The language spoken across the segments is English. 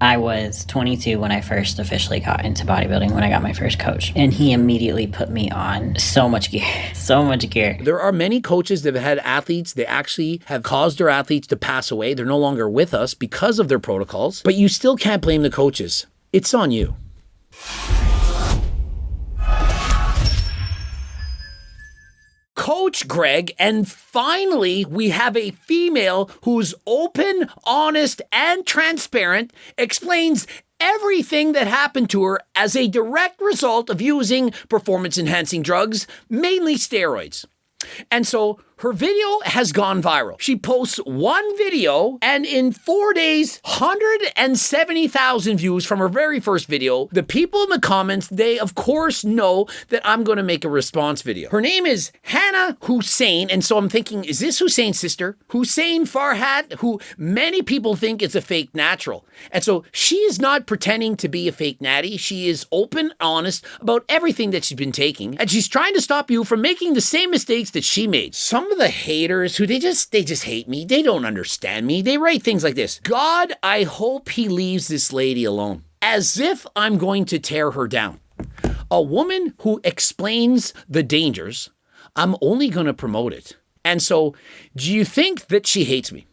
I was 22 when I first officially got into bodybuilding, when I got my first coach. And he immediately put me on so much gear, so much gear. There are many coaches that have had athletes, they actually have caused their athletes to pass away. They're no longer with us because of their protocols, but you still can't blame the coaches. It's on you. Coach Greg, and finally, we have a female who's open, honest, and transparent, explains everything that happened to her as a direct result of using performance-enhancing drugs, mainly steroids. And so her video has gone viral. She posts one video, and in 4 days, 170,000 views from her very first video. The people in the comments, they of course know that I'm going to make a response video. Her name is Hannah Hussein, and so I'm thinking, is this Hussein's sister? Hussein Farhat, who many people think is a fake natural. And so she is not pretending to be a fake natty. She is open, honest about everything that she's been taking, and she's trying to stop you from making the same mistakes that she made. Some of the haters who they just hate me. They don't understand me. They write things like this: God, I hope he leaves this lady alone. As if I'm going to tear her down. A woman who explains the dangers, I'm only going to promote it. And so, do you think that she hates me?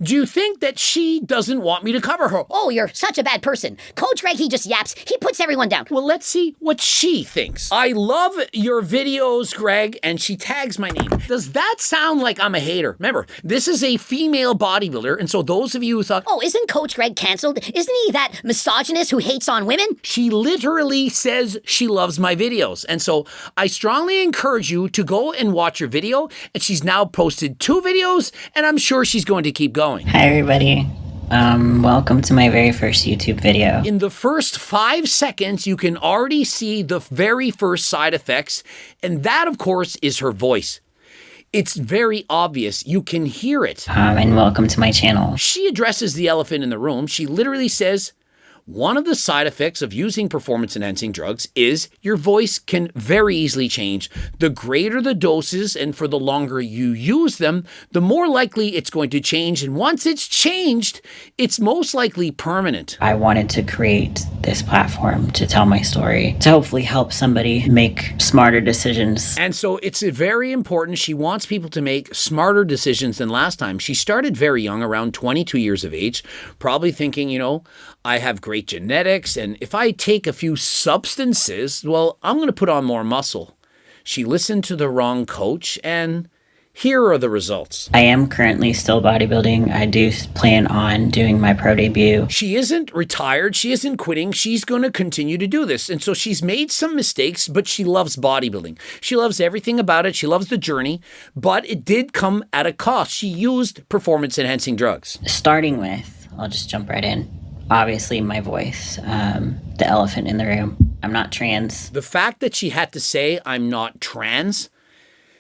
Do you think that she doesn't want me to cover her? Oh, you're such a bad person. Coach Greg, he just yaps. He puts everyone down. Well, let's see what she thinks. I love your videos, Greg, and she tags my name. Does that sound like I'm a hater? Remember, this is a female bodybuilder, and so those of you who thought, oh, isn't Coach Greg canceled? Isn't he that misogynist who hates on women? She literally says she loves my videos. And so I strongly encourage you to go and watch her video, and she's now posted 2 videos, and I'm sure she's going to keep going. Hi, everybody. Welcome to my very first YouTube video. In the first 5 seconds, you can already see the very first side effects, and that, of course, is her voice. It's very obvious. You can hear it. And welcome to my channel. She addresses the elephant in the room. She literally says, one of the side effects of using performance-enhancing drugs is your voice can very easily change. The greater the doses and for the longer you use them, the more likely it's going to change. And once it's changed, it's most likely permanent. I wanted to create this platform to tell my story, to hopefully help somebody make smarter decisions. And so it's very important. She wants people to make smarter decisions than last time. She started very young, around 22 years of age, probably thinking, you know, I have great genetics, and if I take a few substances, well, I'm going to put on more muscle. She listened to the wrong coach, and here are the results. I am currently still bodybuilding. I do plan on doing my pro debut. She isn't retired. She isn't quitting. She's going to continue to do this. And so she's made some mistakes, but she loves bodybuilding. She loves everything about it. She loves the journey, but it did come at a cost. She used performance-enhancing drugs. Starting with, I'll just jump right in. Obviously, my voice, the elephant in the room. I'm not trans. The fact that she had to say, I'm not trans,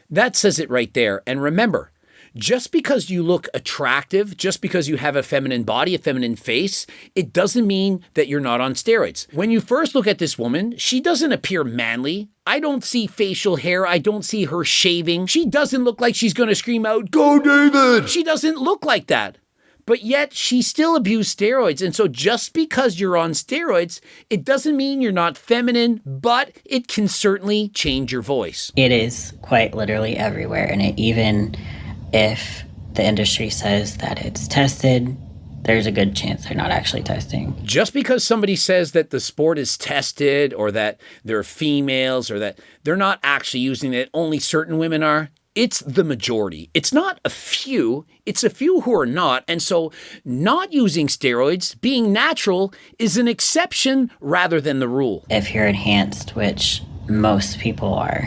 that says it right there. And remember, just because you look attractive, just because you have a feminine body, a feminine face, it doesn't mean that you're not on steroids. When you first look at this woman, she doesn't appear manly. I don't see facial hair. I don't see her shaving. She doesn't look like she's going to scream out, "Go, David!" She doesn't look like that. But yet she still abused steroids. And so just because you're on steroids, it doesn't mean you're not feminine, but it can certainly change your voice. It is quite literally everywhere. And even if the industry says that it's tested, there's a good chance they're not actually testing. Just because somebody says that the sport is tested, or that they're females, or that they're not actually using it, only certain women are, it's the majority. It's not a few, it's a few who are not. And so not using steroids, being natural, is an exception rather than the rule. If you're enhanced, which most people are,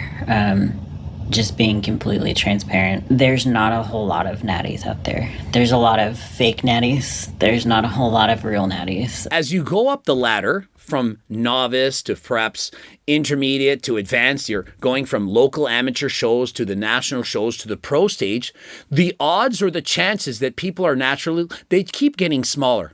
just being completely transparent, there's not a whole lot of natties out there. There's a lot of fake natties. There's not a whole lot of real natties. As you go up the ladder, from novice to perhaps intermediate to advanced, you're going from local amateur shows to the national shows to the pro stage, the odds or the chances that people are naturally, they keep getting smaller.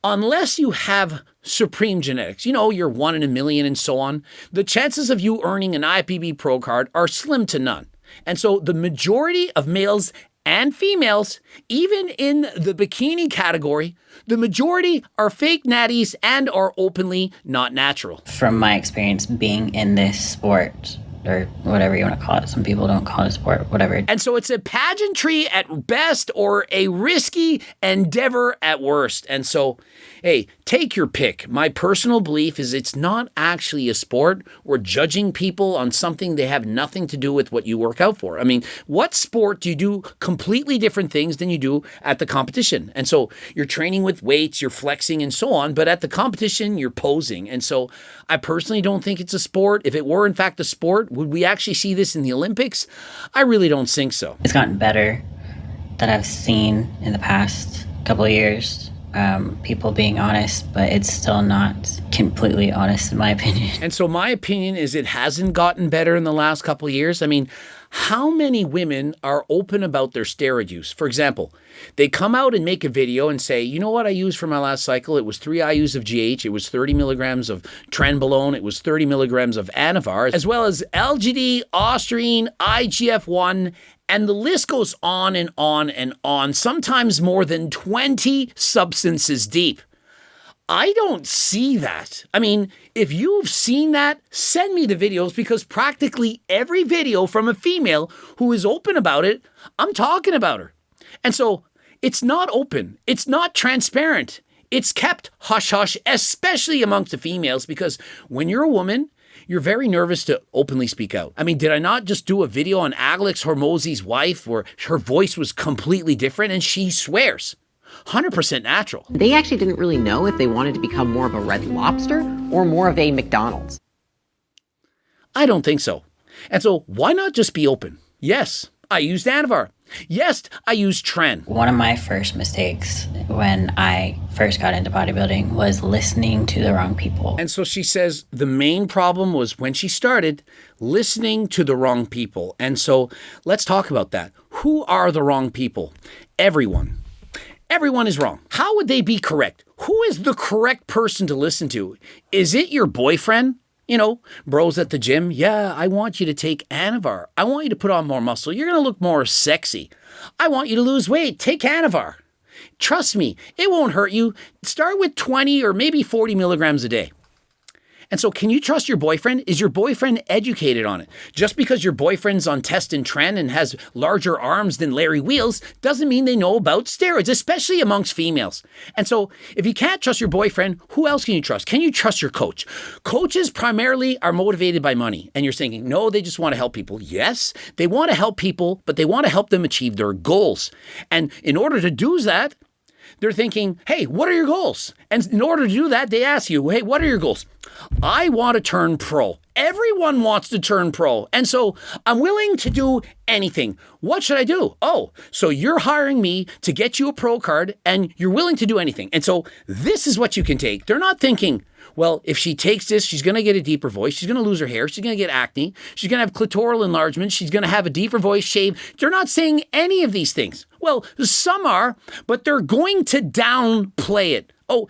Unless you have supreme genetics, you know, you're 1 in a million and so on, the chances of you earning an IFBB pro card are slim to none. And so the majority of males and females, even in the bikini category, the majority are fake natties and are openly not natural. From my experience being in this sport, or whatever you want to call it. Some people don't call it a sport, whatever. And so it's a pageantry at best or a risky endeavor at worst. And so, hey, take your pick. My personal belief is it's not actually a sport. We're judging people on something they have nothing to do with what you work out for. I mean, what sport do you do completely different things than you do at the competition? And so you're training with weights, you're flexing and so on, but at the competition, you're posing. And so I personally don't think it's a sport. If it were in fact a sport, would we actually see this in the Olympics? I really don't think so. It's gotten better that I've seen in the past couple of years. People being honest, but it's still not completely honest in my opinion. And so my opinion is it hasn't gotten better in the last couple of years. I mean, how many women are open about their steroid use? For example, they come out and make a video and say, you know what I used for my last cycle? It was 3 IUs of GH. It was 30 milligrams of trenbolone. It was 30 milligrams of Anavar, as well as LGD, Ostrine, IGF-1, and the list goes on and on and on, sometimes more than 20 substances deep. I don't see that. I mean, if you've seen that, send me the videos, because practically every video from a female who is open about it, I'm talking about her. And so it's not open. It's not transparent. It's kept hush-hush, especially amongst the females, because when you're a woman, you're very nervous to openly speak out. I mean, did I not just do a video on Alex Hormozy's wife where her voice was completely different and she swears? 100% natural. They actually didn't really know if they wanted to become more of a Red Lobster or more of a McDonald's. I don't think so. And so why not just be open? Yes, I used Anavar. Yes, I used Tren. One of my first mistakes when I first got into bodybuilding was listening to the wrong people. And so she says the main problem was when she started listening to the wrong people. And so let's talk about that. Who are the wrong people? Everyone. Everyone is wrong. How would they be correct? Who is the correct person to listen to? Is it your boyfriend? You know, bros at the gym. Yeah, I want you to take Anavar. I want you to put on more muscle. You're going to look more sexy. I want you to lose weight. Take Anavar. Trust me, it won't hurt you. Start with 20 or maybe 40 milligrams a day. And so can you trust your boyfriend? Is your boyfriend educated on it? Just because your boyfriend's on test and trend and has larger arms than Larry Wheels doesn't mean they know about steroids, especially amongst females. And so if you can't trust your boyfriend, who else can you trust? Can you trust your coach? Coaches primarily are motivated by money. And you're thinking, no, they just want to help people. Yes, they want to help people, but they want to help them achieve their goals. And in order to do that, they're thinking, hey, what are your goals? And in order to do that, they ask you, hey, what are your goals? I want to turn pro. Everyone wants to turn pro. And so I'm willing to do anything. What should I do? Oh, so you're hiring me to get you a pro card and you're willing to do anything. And so this is what you can take. They're not thinking, well, if she takes this, she's going to get a deeper voice. She's going to lose her hair. She's going to get acne. She's going to have clitoral enlargement. She's going to have a deeper voice, shave. They're not saying any of these things. Well, some are, but they're going to downplay it. Oh,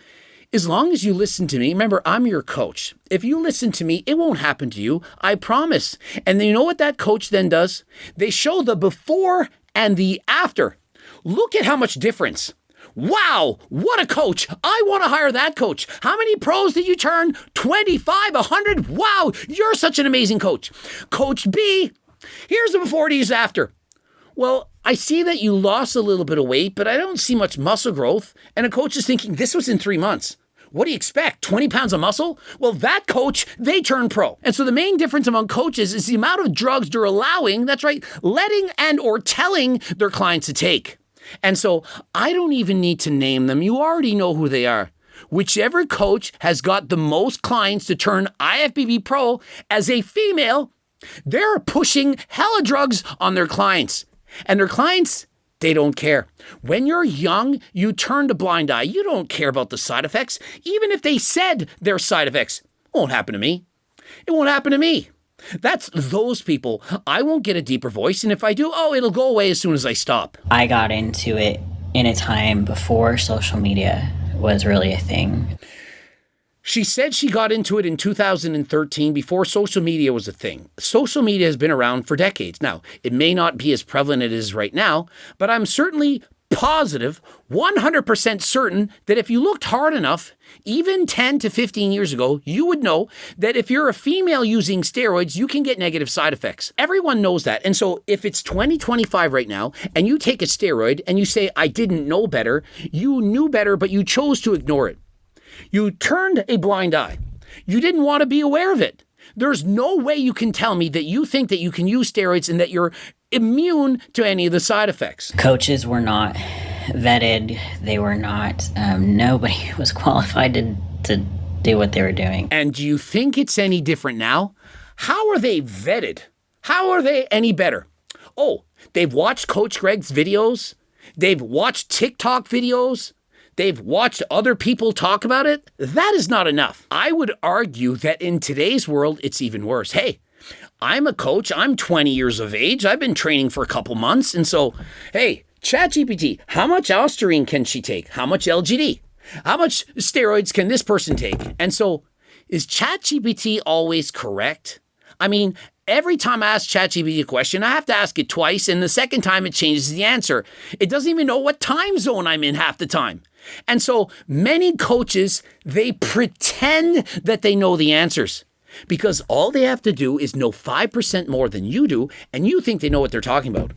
as long as you listen to me, remember, I'm your coach. If you listen to me, it won't happen to you. I promise. And then you know what that coach then does? They show the before and the after. Look at how much difference. Wow, what a coach. I want to hire that coach. How many pros did you turn? 25, 100? Wow, you're such an amazing coach. Coach B, here's the before and here's after. Well, I see that you lost a little bit of weight, but I don't see much muscle growth. And a coach is thinking, this was in 3 months. What do you expect? 20 pounds of muscle? Well, that coach, they turn pro. And so the main difference among coaches is the amount of drugs they're allowing, that's right, letting and or telling their clients to take. And so I don't even need to name them. You already know who they are. Whichever coach has got the most clients to turn IFBB pro as a female, they're pushing hella drugs on their clients. And their clients, they don't care. When you're young, you turn a blind eye. You don't care about the side effects. Even if they said they're side effects, it won't happen to me. It won't happen to me. That's those people. I won't get a deeper voice. And if I do, it'll go away as soon as I stop. I got into it in a time before social media was really a thing. She said she got into it in 2013 before social media was a thing. Social media has been around for decades. Now, it may not be as prevalent as it is right now, but I'm certainly positive, 100% certain that if you looked hard enough, even 10 to 15 years ago, you would know that if you're a female using steroids, you can get negative side effects. Everyone knows that. And so if it's 2025 right now and you take a steroid and you say, I didn't know better, you knew better, but you chose to ignore it. You turned a blind eye. You didn't want to be aware of it. There's no way you can tell me that you think that you can use steroids and that you're immune to any of the side effects. Coaches were not vetted. They were not, nobody was qualified to do what they were doing. And do you think it's any different now? How are they vetted? How are they any better? Oh, they've watched Coach Greg's videos. They've watched TikTok videos. They've watched other people talk about it. That is not enough. I would argue that in today's world, it's even worse. Hey, I'm a coach. I'm 20 years of age. I've been training for a couple months. And so, hey, ChatGPT, how much Ostarine can she take? How much LGD? How much steroids can this person take? And so, is ChatGPT always correct? I mean, every time I ask ChatGPT a question, I have to ask it twice. And the second time it changes the answer. It doesn't even know what time zone I'm in half the time. And so many coaches, they pretend that they know the answers because all they have to do is know 5% more than you do, and you think they know what they're talking about.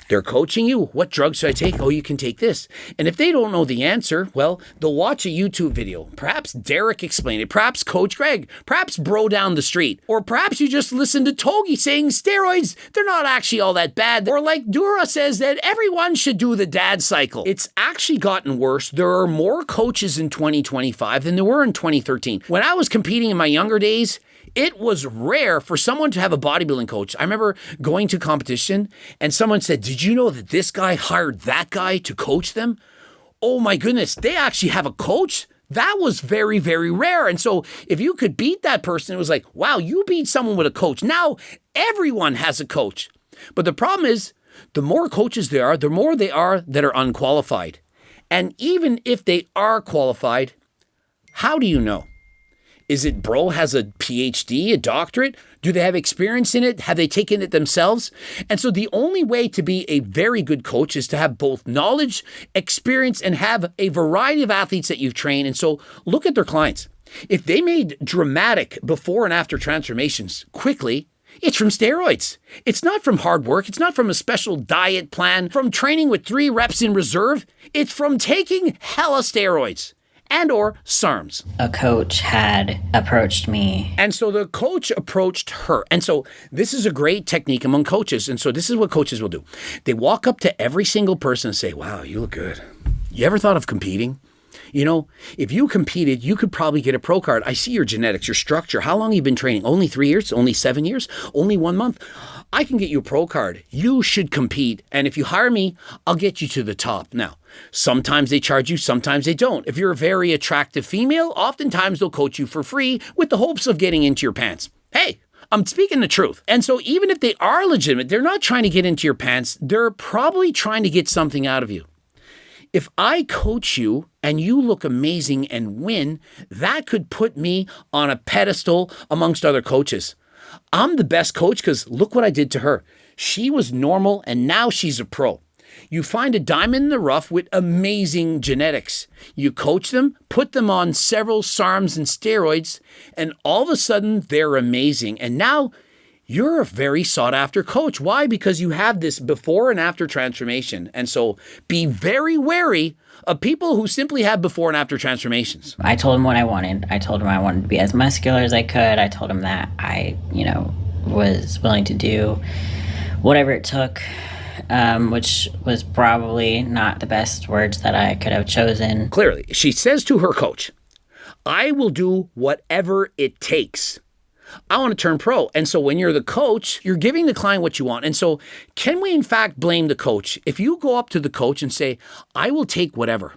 They're coaching you. What drugs should I take? Oh, you can take this. And if they don't know the answer, well, they'll watch a YouTube video. Perhaps Derek explained it. Perhaps Coach Greg. Perhaps bro down the street. Or perhaps you just listen to Togi saying steroids, they're not actually all that bad. Or like Dura says that everyone should do the dad cycle. It's actually gotten worse. There are more coaches in 2025 than there were in 2013. When I was competing in my younger days, it was rare for someone to have a bodybuilding coach. I remember going to competition and someone said, did you know that this guy hired that guy to coach them? Oh my goodness, they actually have a coach? That was very, very rare. And so if you could beat that person, it was like, wow, you beat someone with a coach. Now everyone has a coach. But the problem is, the more coaches there are, the more they are that are unqualified. And even if they are qualified, how do you know? Is it bro has a PhD, a doctorate? Do they have experience in it? Have they taken it themselves? And so the only way to be a very good coach is to have both knowledge, experience, and have a variety of athletes that you've trained. And so look at their clients. If they made dramatic before and after transformations quickly, it's from steroids. It's not from hard work. It's not from a special diet plan, from training with 3 reps in reserve. It's from taking hella steroids. And or SARMs. A coach had approached me. And so the coach approached her. And so this is a great technique among coaches. And so this is what coaches will do. They walk up to every single person and say, wow, you look good. You ever thought of competing? You know, if you competed, you could probably get a pro card. I see your genetics, your structure. How long have you been training? Only 3 years? Only 7 years? Only 1 month? I can get you a pro card. You should compete. And if you hire me, I'll get you to the top. Now, sometimes they charge you, sometimes they don't. If you're a very attractive female, oftentimes they'll coach you for free with the hopes of getting into your pants. Hey, I'm speaking the truth. And so even if they are legitimate, they're not trying to get into your pants. They're probably trying to get something out of you. If I coach you and you look amazing and win, that could put me on a pedestal amongst other coaches. I'm the best coach because look what I did to her. She was normal and now she's a pro. You find a diamond in the rough with amazing genetics. You coach them, put them on several SARMs and steroids, and all of a sudden they're amazing. And now you're a very sought after coach. Why? Because you have this before and after transformation. And so be very wary of people who simply have before and after transformations. I told him what I wanted. I told him I wanted to be as muscular as I could. I told him that I, was willing to do whatever it took, which was probably not the best words that I could have chosen. Clearly, she says to her coach, I will do whatever it takes. I want to turn pro. And so when you're the coach, you're giving the client what you want. And so can we in fact blame the coach? If you go up to the coach and say, I will take whatever,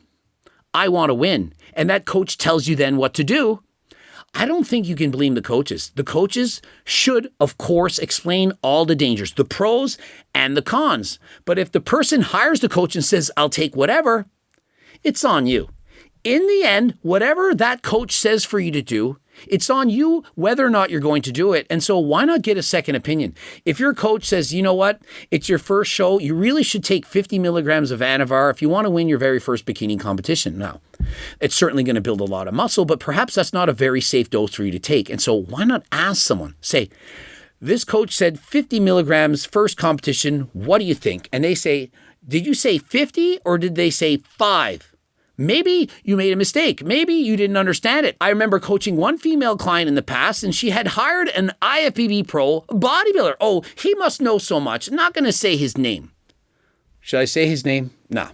I want to win, and that coach tells you then what to do, I don't think you can blame the coaches. The coaches should, of course, explain all the dangers, the pros and the cons. But if the person hires the coach and says, I'll take whatever, it's on you. in the end, whatever that coach says for you to do, it's on you whether or not you're going to do it. And so why not get a second opinion? If your coach says, you know what, it's your first show, you really should take 50 milligrams of Anavar if you want to win your very first bikini competition. Now, it's certainly going to build a lot of muscle, but perhaps that's not a very safe dose for you to take. And so why not ask someone, say, this coach said 50 milligrams first competition, what do you think? And they say, did you say 50 or did they say 5? Maybe you made a mistake. Maybe you didn't understand it. I remember coaching one female client in the past, and she had hired an IFBB pro bodybuilder. Oh, he must know so much. Not going to say his name. Should I say his name? No.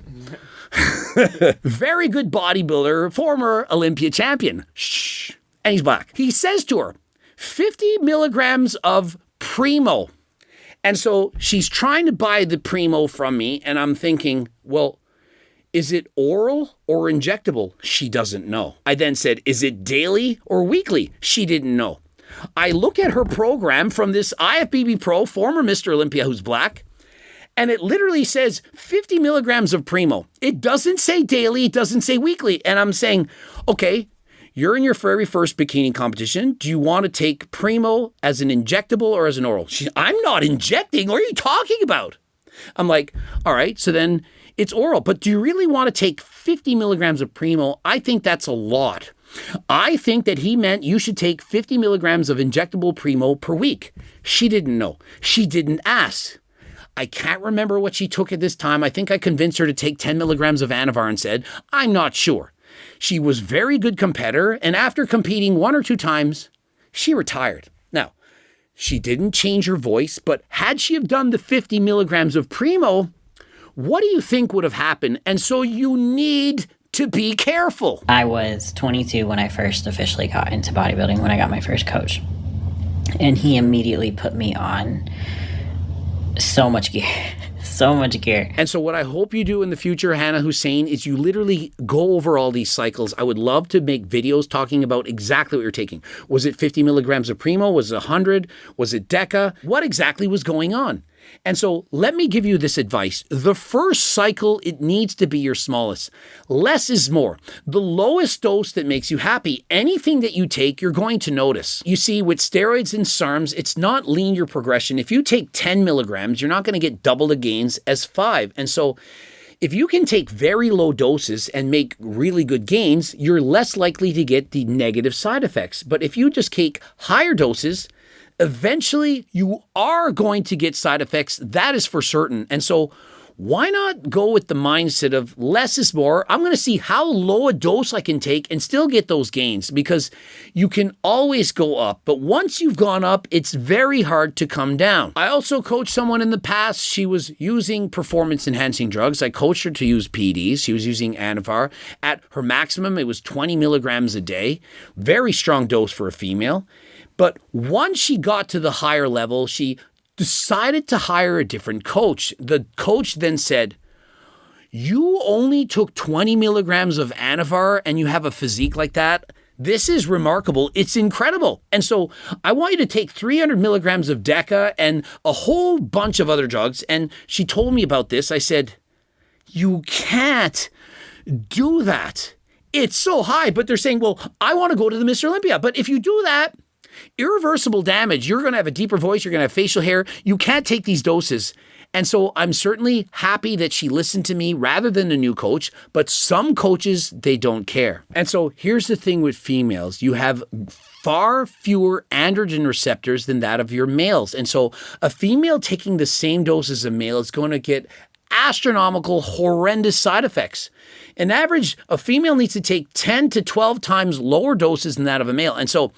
Very good bodybuilder, former Olympia champion. Shh. And he's black. He says to her, 50 milligrams of Primo. And so she's trying to buy the Primo from me, and I'm thinking, well, is it oral or injectable? She doesn't know. I then said, is it daily or weekly? She didn't know. I look at her program from this IFBB pro, former Mr. Olympia who's black, and it literally says 50 milligrams of Primo. It doesn't say daily, it doesn't say weekly. And I'm saying, okay, you're in your very first bikini competition. Do you want to take Primo as an injectable or as an oral? I'm not injecting. What are you talking about? I'm like, all right, so then it's oral, but do you really want to take 50 milligrams of Primo? I think that's a lot. I think that he meant you should take 50 milligrams of injectable Primo per week. She didn't know. She didn't ask. I can't remember what she took at this time. I think I convinced her to take 10 milligrams of Anavar and said, I'm not sure. She was a very good competitor, and after competing 1 or 2 times, she retired. Now, she didn't change her voice, but had she have done the 50 milligrams of Primo, what do you think would have happened? And so you need to be careful. I was 22 when I first officially got into bodybuilding, when I got my first coach. And he immediately put me on so much gear. So much gear. And so what I hope you do in the future, Hannah Hussein, is you literally go over all these cycles. I would love to make videos talking about exactly what you're taking. Was it 50 milligrams of Primo? Was it 100? Was it Deca? What exactly was going on? And so let me give you this advice. The first cycle, it needs to be your smallest. Less is more. The lowest dose that makes you happy. Anything that you take, you're going to notice. You see, with steroids and SARMs, it's not linear progression. If you take 10 milligrams, you're not going to get double the gains as 5. And so if you can take very low doses and make really good gains, you're less likely to get the negative side effects. But if you just take higher doses, eventually you are going to get side effects. That is for certain. And so why not go with the mindset of less is more? I'm going to see how low a dose I can take and still get those gains, because you can always go up. But once you've gone up, it's very hard to come down. I also coached someone in the past. She was using performance enhancing drugs. I coached her to use PEDs. She was using Anavar. At her maximum, it was 20 milligrams a day. Very strong dose for a female. But once she got to the higher level, she decided to hire a different coach. The coach then said, you only took 20 milligrams of Anavar and you have a physique like that? This is remarkable. It's incredible. And so I want you to take 300 milligrams of Deca and a whole bunch of other drugs. And she told me about this. I said, you can't do that. It's so high. But they're saying, well, I want to go to the Mr. Olympia. But if you do that, irreversible damage, you're going to have a deeper voice, you're going to have facial hair, you can't take these doses. And so I'm certainly happy that she listened to me rather than a new coach, but some coaches, they don't care. And so here's the thing with females, you have far fewer androgen receptors than that of your males. And so a female taking the same dose as a male is going to get astronomical, horrendous side effects. On average, a female needs to take 10 to 12 times lower doses than that of a male. And so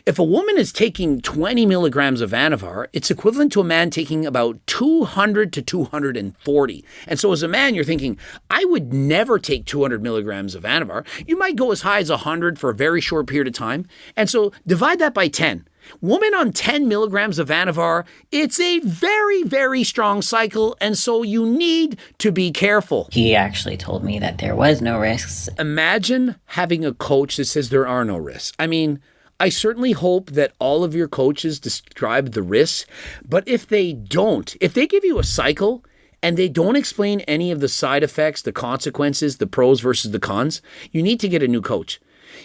if a woman is taking 20 milligrams of Anavar, it's equivalent to a man taking about 200 to 240. And so as a man, you're thinking, I would never take 200 milligrams of Anavar. You might go as high as 100 for a very short period of time. And so divide that by 10. Woman on 10 milligrams of Anavar, it's a very, very strong cycle, and so you need to be careful. He actually told me that there was no risks. Imagine having a coach that says there are no risks. I mean, I certainly hope that all of your coaches describe the risks, but if they don't, if they give you a cycle and they don't explain any of the side effects, the consequences, the pros versus the cons, you need to get a new coach.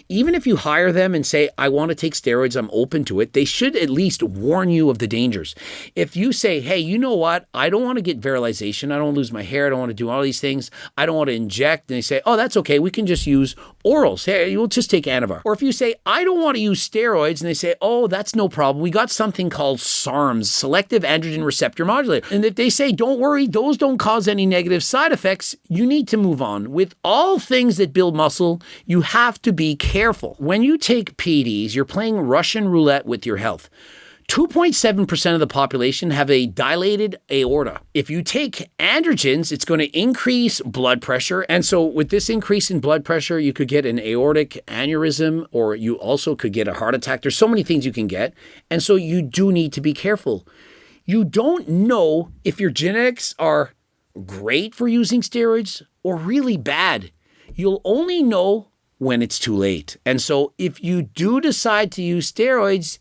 Even if you hire them and say, I want to take steroids, I'm open to it, they should at least warn you of the dangers. If you say, hey, you know what? I don't want to get virilization. I don't want to lose my hair. I don't want to do all these things. I don't want to inject. And they say, oh, that's okay. We can just use orals. Hey, we'll just take Anavar. Or if you say, I don't want to use steroids, and they say, oh, that's no problem. We got something called SARMs, selective androgen receptor modulator. And if they say, don't worry, those don't cause any negative side effects, you need to move on. With all things that build muscle, you have to be careful. When you take PEDs, you're playing Russian roulette with your health. 2.7% of the population have a dilated aorta. If you take androgens, it's going to increase blood pressure. And so with this increase in blood pressure, you could get an aortic aneurysm, or you also could get a heart attack. There's so many things you can get. And so you do need to be careful. You don't know if your genetics are great for using steroids or really bad. You'll only know when it's too late. And so if you do decide to use steroids,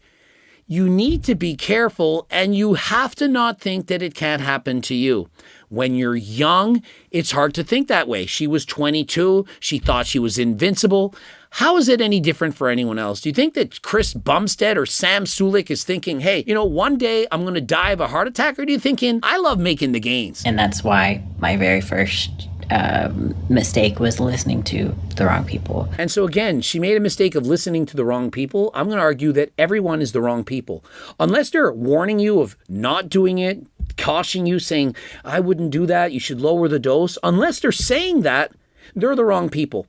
you need to be careful, and you have to not think that it can't happen to you. When you're young, it's hard to think that way. She was 22. She thought she was invincible. How is it any different for anyone else? Do you think that Chris Bumstead or Sam Sulik is thinking, hey, one day I'm going to die of a heart attack? Or do you thinking, I love making the gains? And that's why my very first mistake was listening to the wrong people. And so again, she made a mistake of listening to the wrong people. I'm going to argue that everyone is the wrong people. Unless they're warning you of not doing it, cautioning you, saying, I wouldn't do that, you should lower the dose. Unless they're saying that, they're the wrong people.